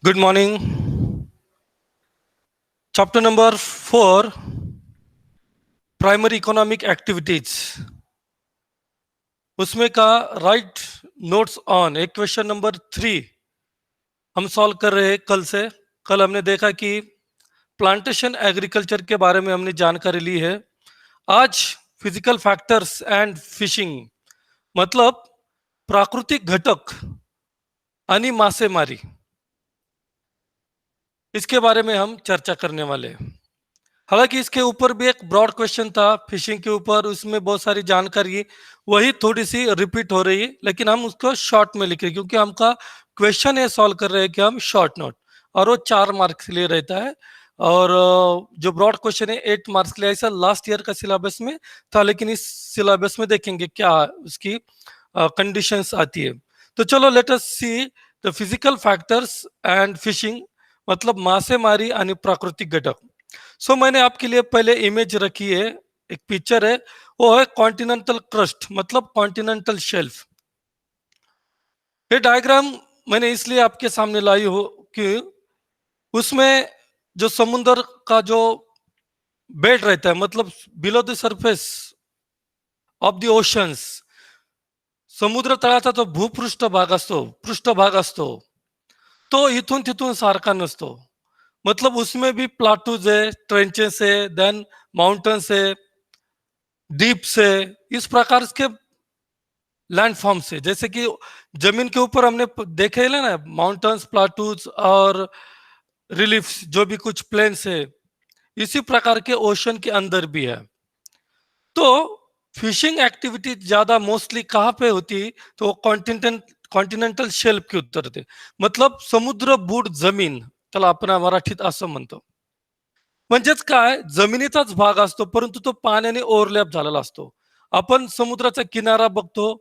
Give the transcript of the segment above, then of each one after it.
Good morning. Chapter number 4, Primary Economic Activities. उसमें का right notes on एक question number 3 हम solve कर रहे हैं कल से। कल हमने देखा कि प्लांटेशन एग्रीकल्चर के बारे में हमने जानकारी ली है। आज फिजिकल फैक्टर्स एंड फिशिंग मतलब प्राकृतिक घटक आणि मासेमारी, इसके बारे में हम चर्चा करने वाले हैं। हालांकि इसके ऊपर भी एक ब्रॉड क्वेश्चन था फिशिंग के ऊपर, उसमें बहुत सारी जानकारी वही थोड़ी सी रिपीट हो रही है, लेकिन हम उसको शॉर्ट में लिख रहे हैं क्योंकि हमका क्वेश्चन ये सॉल्व कर रहे हैं कि हम शॉर्ट नोट, और वो 4 मार्क्स के लिए रहता है। और जो ब्रॉड क्वेश्चन है 8 मार्क्स के लिए, ऐसा लास्ट ईयर का सिलेबस में था, लेकिन इस सिलेबस में देखेंगे क्या उसकी कंडीशंस आती है। तो चलो let us see the physical factors end fishing मतलब मासेमारी आणि प्राकृतिक घटक। सो मैंने आपके लिए पहले इमेज रखी है, एक पिक्चर है, वो है कॉन्टिनेंटल क्रस्ट मतलब कॉन्टिनेंटल शेल्फ। ये डायग्राम मैंने इसलिए आपके सामने लाई हो कि उसमें जो समुद्र का जो बेड रहता है मतलब below the surface of the oceans, समुद्र तळाचा जो भूपृष्ठभाग असतो, पृष्ठभाग असतो, तो इथून तिथून सारखा नसतो। मतलब उसमें भी प्लाटूज है, ट्रेंचेस है, देन माउंटेन्स है, डीप से, इस प्रकार के लैंडफॉर्म से, जैसे कि जमीन के ऊपर हमने देखे है ना माउंटेन्स, प्लाटूज और रिलीफ्स, जो भी कुछ प्लेन्स है, इसी प्रकार के ओशन के अंदर भी है। तो फिशिंग एक्टिविटी ज्यादा मोस्टली कहाँ पे होती, तो कॉन्टिनेंटल शेल्फ के उत्तर होते, मतलब समुद्र बुड जमीन, त्याला आपण मराठीत असं म्हणतो। म्हणजेच काय, जमिनीचाच भाग असतो परंतु तो पाण्याने ओव्हरलॅप झालेला असतो। आपण समुद्राचा किनारा बघतो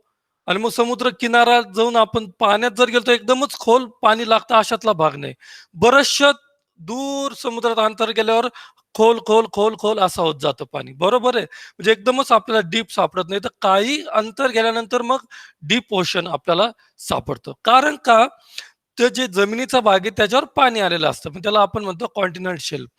आणि मग समुद्र किनारा जाऊन आपण पाण्यात जर गेलो तर एकदमच खोल पाणी लागतं अशातला भाग नाही, बरचशा दूर समुद्रात अंतर गेल्यावर खोल खोल खोल खोल असं होत जातं पाणी, बरोबर आहे। म्हणजे एकदमच आपल्याला डीप सापडत नाही, तर काही अंतर गेल्यानंतर मग डीप ओशन आपल्याला सापडतं। कारण का, ते जे जमिनीचा भाग आहे त्याच्यावर पाणी आलेलं असतं, पण त्याला आपण म्हणतो कॉन्टिनेंट शेल्फ।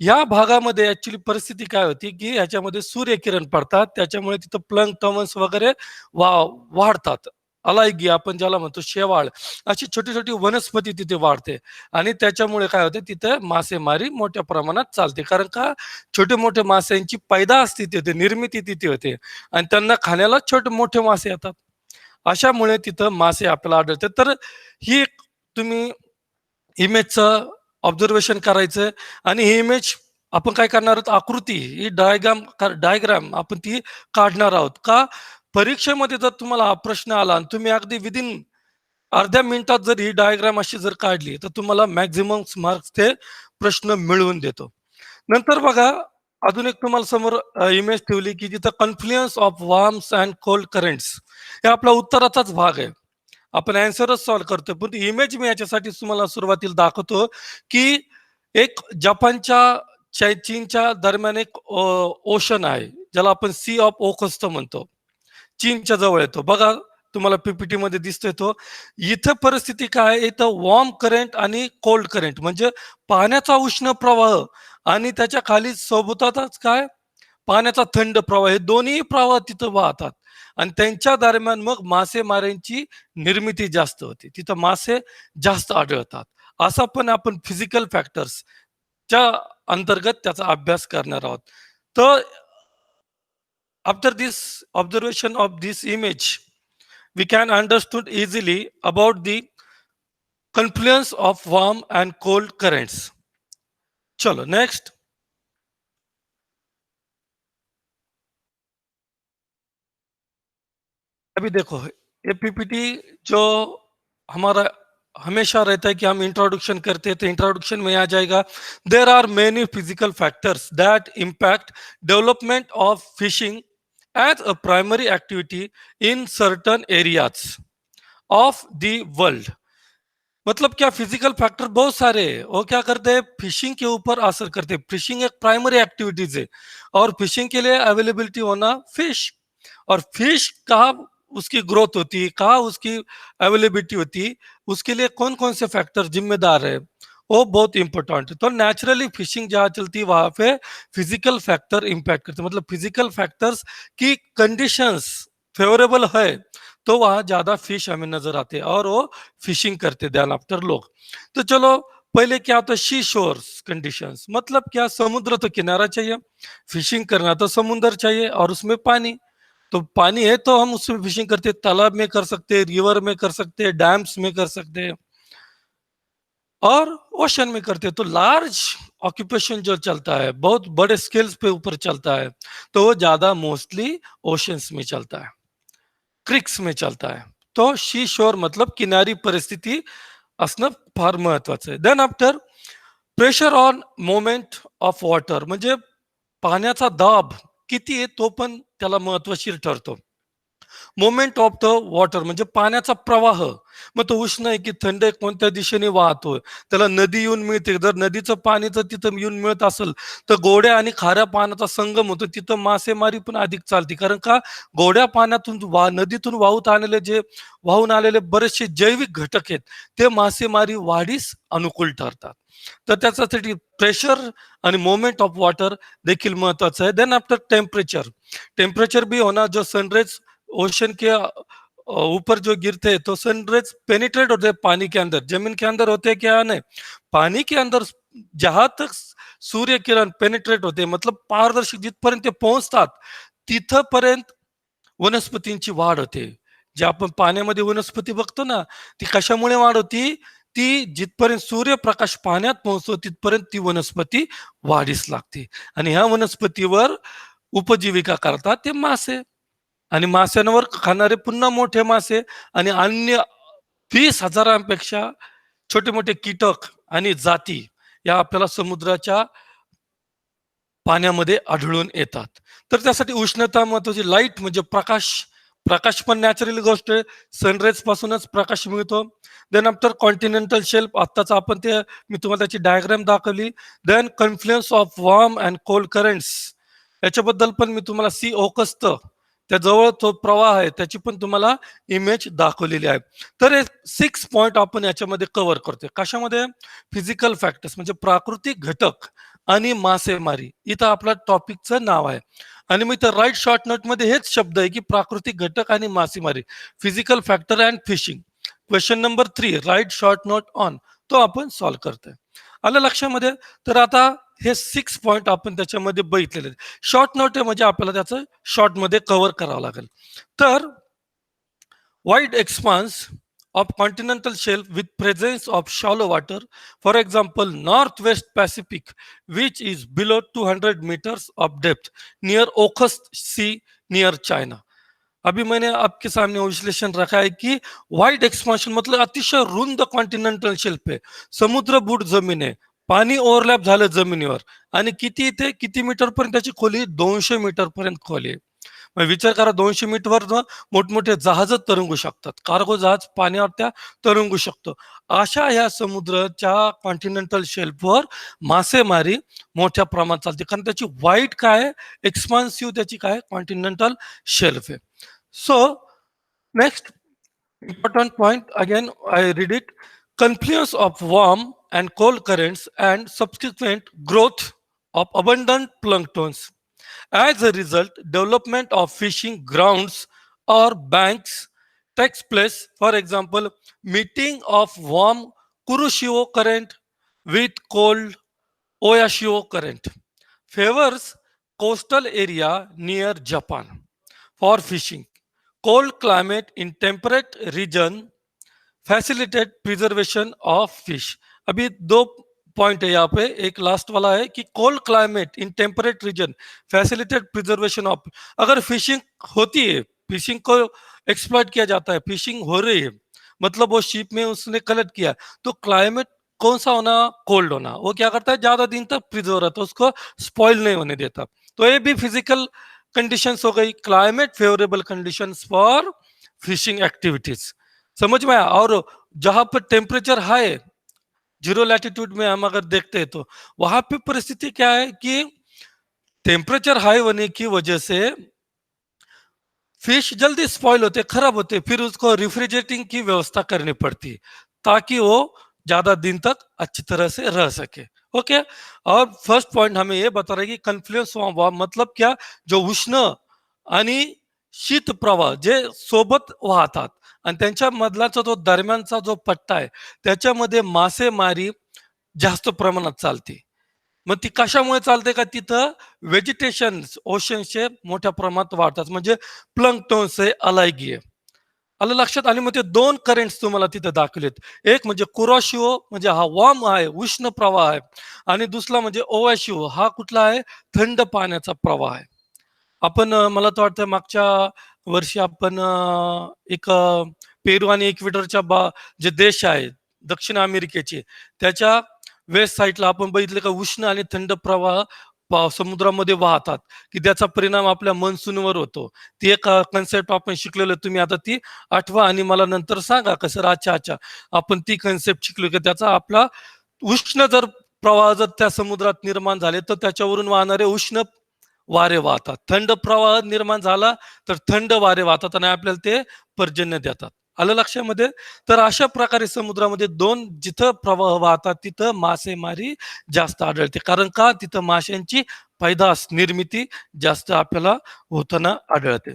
या भागामध्ये ऍक्च्युली परिस्थिती काय होती की ह्याच्यामध्ये सूर्यकिरण पडतात, त्याच्यामुळे तिथं प्लंक्टन्स वगैरे वाढतात। अलायगी आपण ज्याला म्हणतो शेवाळ, अशी छोटी छोटी वनस्पती तिथे वाढते आणि त्याच्यामुळे काय होते, तिथे मासेमारी मोठ्या प्रमाणात चालते। कारण का, छोटे मोठे माशांची पैदास तिथे, निर्मिती तिथे होते आणि त्यांना खाण्याला छोटे मोठे मासे येतात, अशामुळे तिथं मासे आपल्याला आढळते। तर ही तुम्ही इमेजचं ऑब्झर्वेशन करायचं आणि ही इमेज आपण काय करणार आहोत, आकृती ही डायग्राम आपण ती काढणार आहोत। का, परीक्षेमध्ये जर तुम्हाला हा प्रश्न आला आणि तुम्ही अगदी विदिन अर्ध्या मिनिटात जर ही डायग्राम अशी जर काढली तर तुम्हाला मॅक्झिमम मार्क्स ते प्रश्न मिळवून देतो। नंतर बघा, अजून एक तुम्हाला समोर इमेज ठेवली की जिथं confluence of warms and cold currents, हे आपला उत्तराचाच भाग आहे, आपण अँसरच सॉल्व्ह करतो। पण इमेज मी याच्यासाठी तुम्हाला सुरुवातीला दाखवतो की एक जपानच्या चीनच्या दरम्यान एक ओशन आहे, ज्याला आपण सी ऑफ ओखोस्त म्हणतो, चीनच्या जवळ येतो बघा, तुम्हाला पीपीटी मध्ये दिसतोय तो। इथं परिस्थिती काय, इथं वॉर्म करंट आणि कोल्ड करंट म्हणजे पाण्याचा उष्ण प्रवाह आणि त्याच्या खाली सोबतच काय, पाण्याचा थंड प्रवाह, हे दोन्ही प्रवाह तिथं वाहतात आणि त्यांच्या दरम्यान मग मासेमाऱ्यांची निर्मिती जास्त होते, तिथं मासे जास्त आढळतात। असा पण आपण फिजिकल फॅक्टर्स च्या अंतर्गत त्याचा अभ्यास करणार आहोत। तर after this observation of this image we can understood easily about the confluence of warm and cold currents. चलो नेक्स्ट। अभी देखो ये पीपीटी जो हमारा हमेशा रहता है कि हम इंट्रोडक्शन करते हैं, तो इंट्रोडक्शन में आ जाएगा, there are many physical factors that impact development of fishing as a primary activity in certain areas of the world. मतलब क्या, फिजिकल फैक्टर बहुत सारे हैं, वो क्या करते हैं, फिशिंग के ऊपर असर करते हैं। फिशिंग एक प्राइमरी एक्टिविटीज है और फिशिंग के लिए अवेलेबिलिटी होना फिश, और फिश कहाँ उसकी ग्रोथ होती, कहाँ उसकी अवेलेबिलिटी होती, उसके लिए कौन कौन से फैक्टर जिम्मेदार है, वो बहुत इंपॉर्टेंट है। तो नेचुरली फिशिंग जहाँ चलती है वहां पे फिजिकल फैक्टर इंपैक्ट करते हैं, मतलब फिजिकल फैक्टर्स की कंडीशंस फेवरेबल है तो वहां ज्यादा फिश हमें नजर आते हैं और वो फिशिंग करते ध्यान आफ्टर लोग। तो चलो पहले क्या होता है शी शोर्स कंडीशंस, मतलब क्या, समुद्र तो किनारा चाहिए, फिशिंग करना तो समुद्र चाहिए और उसमें पानी, तो पानी है तो हम उसमें फिशिंग करते हैं, तालाब में कर सकते हैं, रिवर में कर सकते हैं, डैम्स में कर सकते हैं और ओशन में करते हैं। तो लार्ज ऑक्यूपेशन जो चलता है बहुत बड़े स्केल्स पे ऊपर चलता है तो वो ज्यादा मोस्टली ओशंस में चलता है, क्रिक्स में चलता है। तो शी शोर मतलब किनारी परिस्थिती असणं फार महत्वाचं आहे। Then after pressure on moment of water, म्हणजे पाण्याचा दाब किती आहे तो पण त्याला महत्वशीर ठरतो। मोमेंट ऑफ द वॉटर म्हणजे पाण्याचा प्रवाह, मग तो उष्ण आहे की थंड आहे, कोणत्या दिशेने वाहतोय, त्याला नदी येऊन मिळते, जर नदीचं पाणी जर तिथं येऊन मिळत असेल तर गोड्या आणि खाऱ्या पाण्याचा संगम होतो, तिथं मासेमारी पण अधिक चालते, कारण का गोड्या पाण्यातून नदीतून वाहून आलेले बरेचसे जैविक घटक आहेत ते मासेमारी वाढीस अनुकूल ठरतात। तर त्याच्यासाठी प्रेशर आणि मोमेंट ऑफ वॉटर देखील महत्वाचं आहे। देन आफ्टर टेम्परेचर, टेम्परेचर भी होना, जो सनराइज ओशन के ऊपर जो गिरते हैं तो सनराइज पेनिट्रेट होते हैं पानी के अंदर, जमीन के अंदर होते हैं क्या, नहीं, पानी के अंदर जहां तक सूर्य किरण पेनिट्रेट होते, मतलब पारदर्शक जिथपर्यंत ते पोहोचतात तिथपर्यंत वनस्पतींची वाढ होते। जे आपण पाण्यामध्ये वनस्पती बघतो ना, ती कशामुळे वाढ होती, ती जिथपर्यंत सूर्यप्रकाश पाण्यात पोहोचतो तिथपर्यंत ती वनस्पती वाढीस लागते आणि ह्या वनस्पतीवर उपजीविका करतात ते मासे, आणि माशांवर खाणारे पुन्हा मोठे मासे आणि अन्य 20,000पेक्षा छोटे मोठे कीटक आणि जाती या आपल्याला समुद्राच्या पाण्यामध्ये आढळून येतात। तर त्यासाठी उष्णता महत्वाची, लाईट म्हणजे प्रकाश, प्रकाश पण नॅचरल गोष्ट आहे, सनराइज पासूनच प्रकाश मिळतो। देन आफ्टर कॉन्टिनेंटल शेल्फ, आत्ताच आपण ते मी तुम्हाला त्याची डायग्राम दाखवली। Then confluence of warm and cold currents, याच्याबद्दल पण मी तुम्हाला सी ओकस्त त्याजवळ तो प्रवाह आहे त्याची पण तुम्हाला इमेज दाखवलेली आहे। तर हे 6 पॉइंट आपण याच्यामध्ये कव्हर करतोय, कशामध्ये, फिजिकल फॅक्टर्स म्हणजे प्राकृतिक घटक आणि मासेमारी, इथं आपल्या टॉपिकचं नाव आहे। आणि मी तर राईट शॉर्ट नोट मध्ये हेच शब्द आहे की प्राकृतिक घटक आणि मासेमारी, physical factor and fishing. Question number 3 write short note on, तो आपण सॉल्व्ह करतोय, आलं लक्षामध्ये। तर आता हे 6 पॉइंट आपण त्याच्यामध्ये बघितलेले, शॉर्ट नोट आहे म्हणजे आपल्याला त्याचं शॉर्ट मध्ये कव्हर करावं लागेल। तर wide expanse of continental shelf with presence of shallow water, for example northwest Pacific, which is below 200 meters of depth near Okhotsk Sea near China। अभी मैंने आपके सामने विश्लेषण रखा है कि वाइड एक्सपांशन मतलब अतिशय रुंद कॉन्टिनेंटल शेल्फ आहे, समुद्र बुड जमीन आहे, पाणी ओव्हरलॅप झालं जमिनीवर, आणि किती ते किती मीटर पर्यंत त्याची खोली, 200 मीटर पर्यंत खोली आहे। मग विचार करा 200 मीटरवर मोठमोठे जहाज तरंगू शकतात, कार्गो जहाज पाण्यावर त्या तरंगू शकतो, अशा या समुद्राच्या कॉन्टिनेंटल शेल्फवर मासेमारी मोठ्या प्रमाणात चालते, कारण त्याची वाईट काय, एक्सपान्सिव्ह त्याची काय कॉन्टिनेंटल शेल्फ आहे। So next important point again, I read it, confluence of warm and cold currents and subsequent growth of abundant planktons. As a result, development of fishing grounds or banks takes place. For example, meeting of warm Kuroshio current with cold Oyashio current favors coastal area near Japan for fishing. Cold climate in temperate region facilitate preservation of fish. अभी दो point है यहाँ पे, एक last वाला है कि cold climate in temperate region facilitate preservation of, अगर fishing होती है, फिशिंग को एक्सप्लॉइट किया जाता है, फिशिंग हो रही है, मतलब वो शिप में उसने कलेक्ट किया, तो क्लाइमेट कौन सा होना, कोल्ड होना, वो क्या करता है ज्यादा दिन तक प्रिजर्व रहता है, उसको स्पॉइल नहीं होने देता। तो ये भी फिजिकल कंडीशंस हो गई, climate favourable conditions for fishing activities, समझ में आया। और जहां पर टेम्परेचर हाई, जीरो लैटिट्यूड में हम अगर देखते हैं तो वहां पे परिस्थिति क्या है कि टेम्परेचर हाई होने की वजह से फिश जल्दी स्पॉइल होते, खराब होते, फिर उसको रेफ्रिजरेटिंग की व्यवस्था करनी पड़ती है ताकि वो ज्यादा दिन तक अच्छी तरह से रह सके। ओके। और फर्स्ट पॉइंट हमें ये बता रहे कि कन्फ्लुएन्स मतलब क्या, जो उष्ण आणि शीत प्रवाह जे सोबत वाहतात आणि त्यांच्या मधलाचा जो दरम्यानचा जो पट्टा आहे त्याच्यामध्ये मासेमारी जास्त प्रमाणात चालते। मग ती कशामुळे चालते का, तिथं व्हेजिटेशन ओशनचे मोठ्या प्रमाणात वाढतात, म्हणजे प्लंक्टोन्स आहे, अलायगी आहे, आलं लक्षात? आणि मग ते दोन करेंट्स तुम्हाला तिथे दाखवलेत, एक म्हणजे कुराशिओ म्हणजे हा वॉर्म आहे, उष्ण प्रवाह आहे, आणि दुसरा म्हणजे ओवाशिओ हा कुठला आहे, थंड पाण्याचा प्रवाह आहे। आपण मला तर वाटतं मागच्या वर्षी आपण एक पेरू आणि इक्वेडरच्या जे देश आहेत दक्षिण अमेरिकेचे, त्याच्या वेस्ट साईडला आपण बघितले का उष्ण आणि थंड प्रवाह समुद्रामध्ये वाहतात, की त्याचा परिणाम आपल्या मनसूनवर होतो। ती एक कन्सेप्ट आपण शिकलेलो, तुम्ही आता ती आठवा आणि मला नंतर सांगा कसं, अच्छा अच्छा आपण ती कन्सेप्ट शिकलो की त्याचा आपला उष्ण जर प्रवाह जर त्या समुद्रात निर्माण झाले तर त्याच्यावरून वाहणारे उष्ण वारे वाहतात, थंड प्रवाह निर्माण झाला तर थंड वारे वाहतात आणि आपल्याला ते पर्जन्य देतात। आलं लक्षामध्ये? तर अशा प्रकारे समुद्रामध्ये दोन जिथं प्रवाह वाहतात तिथं मासेमारी जास्त आढळते, कारण का, तिथं माशांची पैदास निर्मिती जास्त आपल्याला होताना आढळते।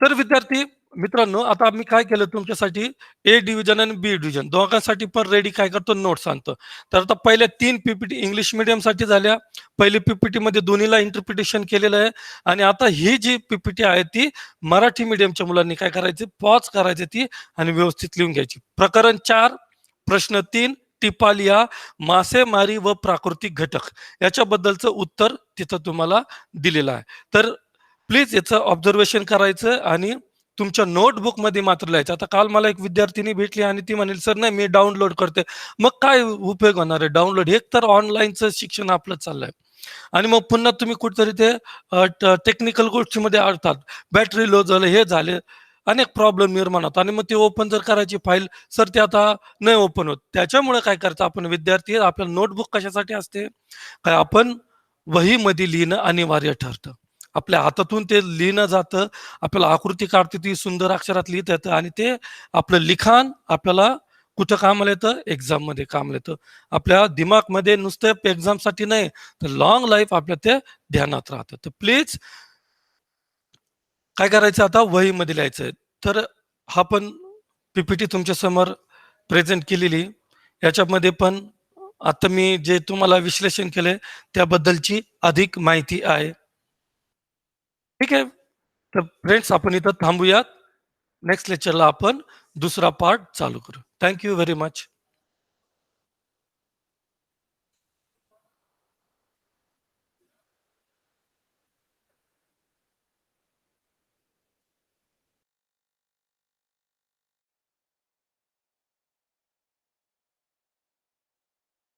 तर विद्यार्थी मित्रांनो, आता मी काय केलं तुमच्यासाठी, ए डिव्हिजन आणि बी डिव्हिजन दोघांसाठी पण रेडी काय करतो, नोट्स आणतो। तर आता पहिल्या 3 पीपीटी इंग्लिश मीडियम साठी झाल्या, पहिली पीपीटी मध्ये दोन्हीला इंटरप्रिटेशन केलेलं आहे, आणि आता ही जी पीपीटी आहे ती मराठी मीडियमच्या मुलांनी काय करायची, पॉज करायची ती आणि व्यवस्थित लिहून घ्यायची। प्रकरण 4 प्रश्न 3 टिपा लिहा, मासेमारी व प्राकृतिक घटक याच्याबद्दलचं उत्तर तिथं तुम्हाला दिलेलं आहे। तर प्लीज याचं ऑब्झर्वेशन करायचं आणि तुमच्या नोटबुकमध्ये मात्र लिहायचं। आता काल मला एक विद्यार्थिनी भेटली आणि ती म्हणेल सर नाही मी डाउनलोड करते, मग काय उपयोग होणार आहे डाउनलोड, एक तर ऑनलाईनचं शिक्षण आपलं चाललंय आणि मग पुन्हा तुम्ही कुठेतरी ते टेक्निकल गोष्टीमध्ये अडतात, बॅटरी लो झालं, हे झाले, अनेक प्रॉब्लेम निर्माण होतात आणि मग ते ओपन जर करायची फाईल सर ते आता नाही ओपन होत। त्याच्यामुळे काय करतं आपण विद्यार्थी, आपल्या नोटबुक कशासाठी असते, काय आपण वहीमध्ये लिहिणं अनिवार्य ठरतं, आपल्या हातातून ते लिहिणं जातं, आपल्याला आकृती काढते ती सुंदर अक्षरात लिहिता येतं आणि ते आपलं लिखाण आपल्याला कुठं कामाला येतं, एक्झाम मध्ये कामाला येतं, आपल्या दिमागमध्ये नुसतं एक्झामसाठी नाही तर लॉंग लाईफ आपल्या ते ध्यानात राहतं। तर प्लीज काय करायचं, आता वहीमध्ये लिहायचं। तर हा पण पीपीटी तुमच्या समोर प्रेझेंट केलेली, याच्यामध्ये पण आता मी जे तुम्हाला विश्लेषण केले त्याबद्दलची अधिक माहिती आहे। ठीक आहे, तर फ्रेंड्स आपण इथं थांबूयात, नेक्स्ट लेक्चरला आपण दुसरा पार्ट चालू करू। Thank you very much.